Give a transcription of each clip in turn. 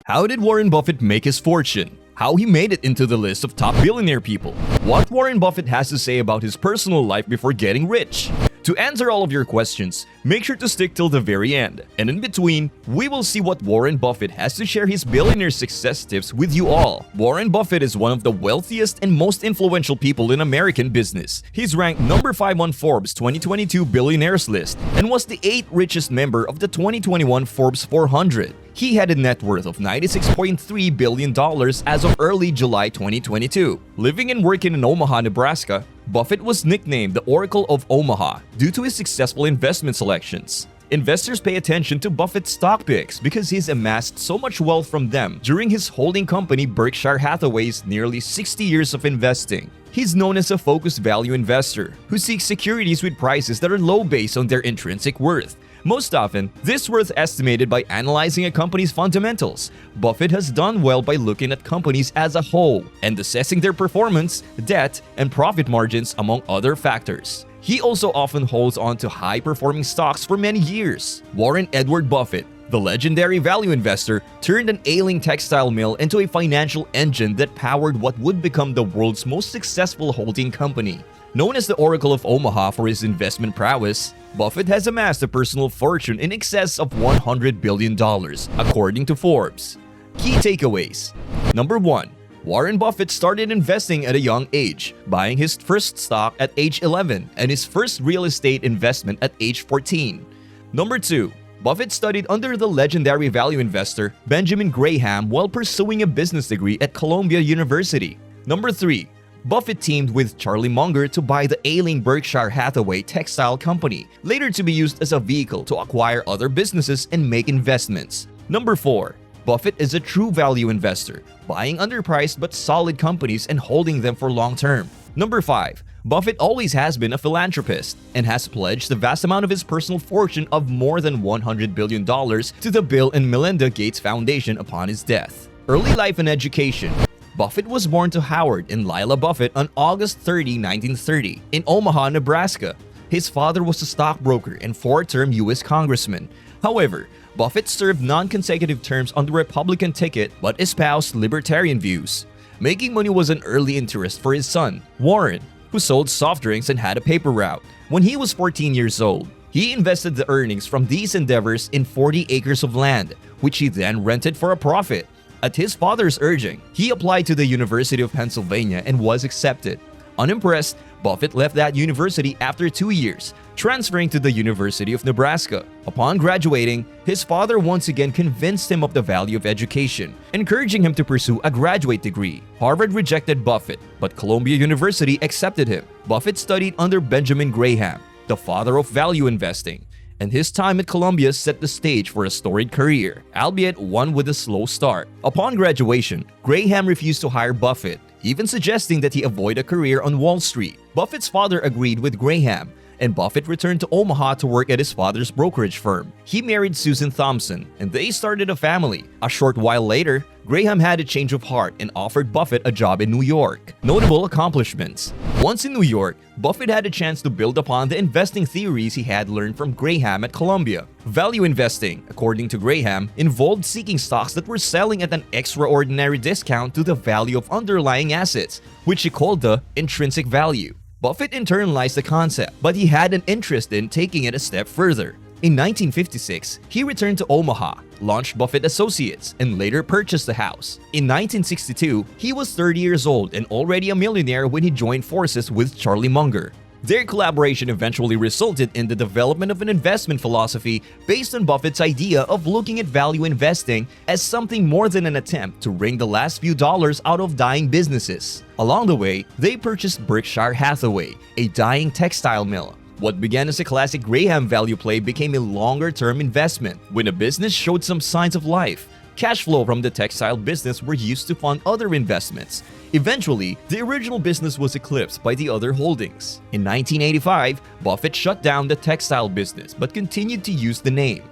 How did Warren Buffett make his fortune? How he made it into the list of top billionaire people? What Warren Buffett has to say about his personal life before getting rich? To answer all of your questions, make sure to stick till the very end. And in between, we will see what Warren Buffett has to share his billionaire success tips with you all. Warren Buffett is one of the wealthiest and most influential people in American business. He's ranked number 5 on Forbes 2022 Billionaires list and was the 8th richest member of the 2021 Forbes 400. He had a net worth of $96.3 billion as of early July 2022. Living and working in Omaha, Nebraska, Buffett was nicknamed the Oracle of Omaha due to his successful investment selections. Investors pay attention to Buffett's stock picks because he's amassed so much wealth from them during his holding company Berkshire Hathaway's nearly 60 years of investing. He's known as a focused value investor who seeks securities with prices that are low based on their intrinsic worth. Most often, this worth estimated by analyzing a company's fundamentals. Buffett has done well by looking at companies as a whole and assessing their performance, debt, and profit margins among other factors. He also often holds on to high-performing stocks for many years. Warren Edward Buffett, the legendary value investor, turned an ailing textile mill into a financial engine that powered what would become the world's most successful holding company. Known as the Oracle of Omaha for his investment prowess, Buffett has amassed a personal fortune in excess of $100 billion, according to Forbes. Key takeaways. Number 1. Warren Buffett started investing at a young age, buying his first stock at age 11 and his first real estate investment at age 14. Number 2. Buffett studied under the legendary value investor Benjamin Graham while pursuing a business degree at Columbia University. Number 3. Buffett teamed with Charlie Munger to buy the ailing Berkshire Hathaway textile company, later to be used as a vehicle to acquire other businesses and make investments. Number 4. Buffett is a true value investor, buying underpriced but solid companies and holding them for long term. Number 5. Buffett always has been a philanthropist and has pledged the vast amount of his personal fortune of more than $100 billion to the Bill and Melinda Gates Foundation upon his death. Early life and education. Buffett was born to Howard and Lila Buffett on August 30, 1930, in Omaha, Nebraska. His father was a stockbroker and 4-term U.S. congressman. However, Buffett served non-consecutive terms on the Republican ticket but espoused libertarian views. Making money was an early interest for his son, Warren, who sold soft drinks and had a paper route. When he was 14 years old, he invested the earnings from these endeavors in 40 acres of land, which he then rented for a profit. At his father's urging, he applied to the University of Pennsylvania and was accepted. Unimpressed, Buffett left that university after 2 years, transferring to the University of Nebraska. Upon graduating, his father once again convinced him of the value of education, encouraging him to pursue a graduate degree. Harvard rejected Buffett, but Columbia University accepted him. Buffett studied under Benjamin Graham, the father of value investing, and his time at Columbia set the stage for a storied career, albeit one with a slow start. Upon graduation, Graham refused to hire Buffett, even suggesting that he avoid a career on Wall Street. Buffett's father agreed with Graham, and Buffett returned to Omaha to work at his father's brokerage firm. He married Susan Thompson, and they started a family. A short while later, Graham had a change of heart and offered Buffett a job in New York. Notable accomplishments. Once in New York, Buffett had a chance to build upon the investing theories he had learned from Graham at Columbia. Value investing, according to Graham, involved seeking stocks that were selling at an extraordinary discount to the value of underlying assets, which he called the intrinsic value. Buffett internalized the concept, but he had an interest in taking it a step further. In 1956, he returned to Omaha, launched Buffett Associates, and later purchased the house. In 1962, he was 30 years old and already a millionaire when he joined forces with Charlie Munger. Their collaboration eventually resulted in the development of an investment philosophy based on Buffett's idea of looking at value investing as something more than an attempt to wring the last few dollars out of dying businesses. Along the way, they purchased Berkshire Hathaway, a dying textile mill. What began as a classic Graham value play became a longer-term investment. When a business showed some signs of life, cash flow from the textile business were used to fund other investments. Eventually, the original business was eclipsed by the other holdings. In 1985, Buffett shut down the textile business but continued to use the name.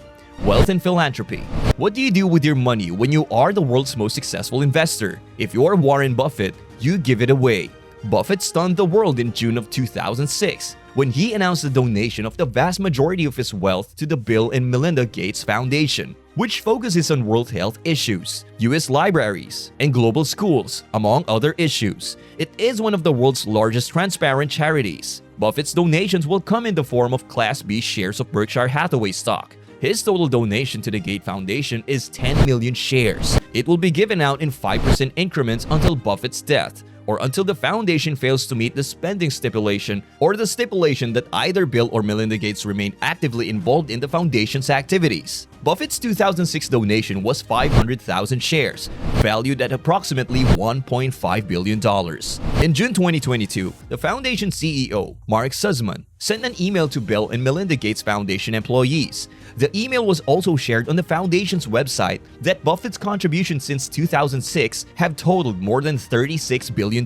Wealth and philanthropy. What do you do with your money when you are the world's most successful investor? If you are Warren Buffett, you give it away. Buffett stunned the world in June of 2006 when he announced the donation of the vast majority of his wealth to the Bill and Melinda Gates Foundation. which focuses on world health issues, U.S. libraries, and global schools, among other issues. It is one of the world's largest transparent charities. Buffett's donations will come in the form of Class B shares of Berkshire Hathaway stock. His total donation to the Gates Foundation is 10 million shares. It will be given out in 5% increments until Buffett's death, or until the foundation fails to meet the spending stipulation or the stipulation that either Bill or Melinda Gates remain actively involved in the foundation's activities. Buffett's 2006 donation was 500,000 shares, valued at approximately $1.5 billion. In June 2022, the foundation CEO, Mark Sussman, sent an email to Bill and Melinda Gates Foundation employees. The email was also shared on the foundation's website that Buffett's contributions since 2006 have totaled more than $36 billion.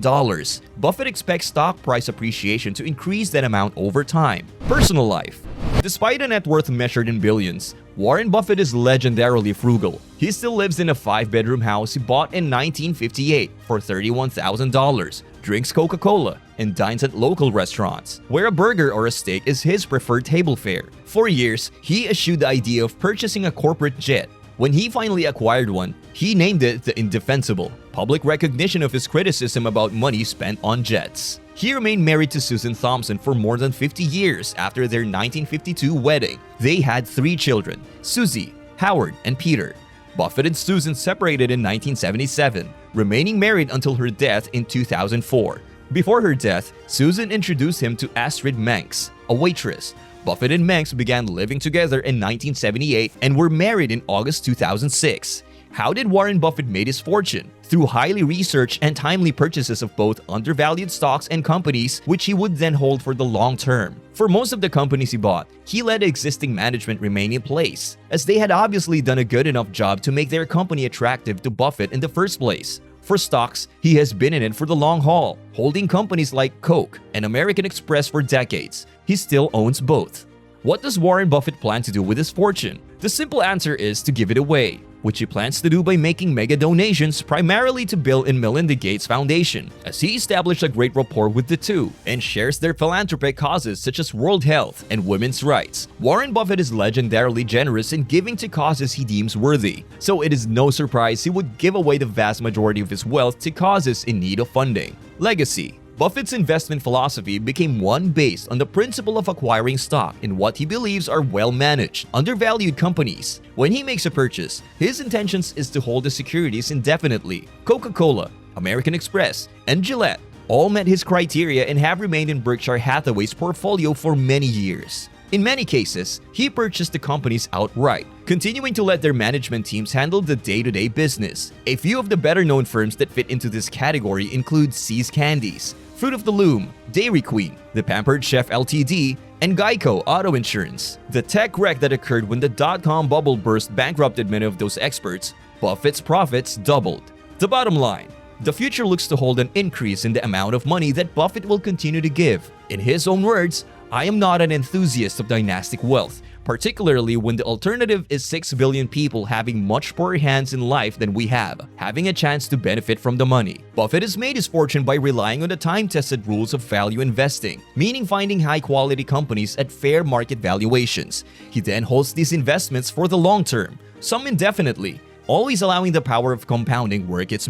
Buffett expects stock price appreciation to increase that amount over time. Personal life. Despite a net worth measured in billions, Warren Buffett is legendarily frugal. He still lives in a 5-bedroom house he bought in 1958 for $31,000, drinks Coca-Cola, and dines at local restaurants, where a burger or a steak is his preferred table fare. For years, he eschewed the idea of purchasing a corporate jet. When he finally acquired one, he named it the Indefensible, public recognition of his criticism about money spent on jets. He remained married to Susan Thompson for more than 50 years after their 1952 wedding. They had 3 children, Susie, Howard, and Peter. Buffett and Susan separated in 1977, remaining married until her death in 2004. Before her death, Susan introduced him to Astrid Manx, a waitress. Buffett and Manx began living together in 1978 and were married in August 2006. How did Warren Buffett make his fortune? Through highly researched and timely purchases of both undervalued stocks and companies which he would then hold for the long term. For most of the companies he bought, he let existing management remain in place, as they had obviously done a good enough job to make their company attractive to Buffett in the first place. For stocks, he has been in it for the long haul, holding companies like Coke and American Express for decades. He still owns both. What does Warren Buffett plan to do with his fortune? The simple answer is to give it away, which he plans to do by making mega donations primarily to Bill and Melinda Gates Foundation, as he established a great rapport with the two and shares their philanthropic causes such as world health and women's rights. Warren Buffett is legendarily generous in giving to causes he deems worthy, so it is no surprise he would give away the vast majority of his wealth to causes in need of funding. Legacy. Buffett's investment philosophy became one based on the principle of acquiring stock in what he believes are well-managed, undervalued companies. When he makes a purchase, his intentions is to hold the securities indefinitely. Coca-Cola, American Express, and Gillette all met his criteria and have remained in Berkshire Hathaway's portfolio for many years. In many cases, he purchased the companies outright, continuing to let their management teams handle the day-to-day business. A few of the better-known firms that fit into this category include See's Candies, Fruit of the Loom, Dairy Queen, The Pampered Chef Ltd., and Geico Auto Insurance. The tech wreck that occurred when the dot-com bubble burst bankrupted many of those experts. Buffett's profits doubled. The bottom line, the future looks to hold an increase in the amount of money that Buffett will continue to give. In his own words, "I am not an enthusiast of dynastic wealth, particularly when the alternative is 6 billion people having much poorer hands in life than we have, having a chance to benefit from the money." Buffett has made his fortune by relying on the time-tested rules of value investing, meaning finding high-quality companies at fair market valuations. He then holds these investments for the long term, some indefinitely, always allowing the power of compounding work its magic.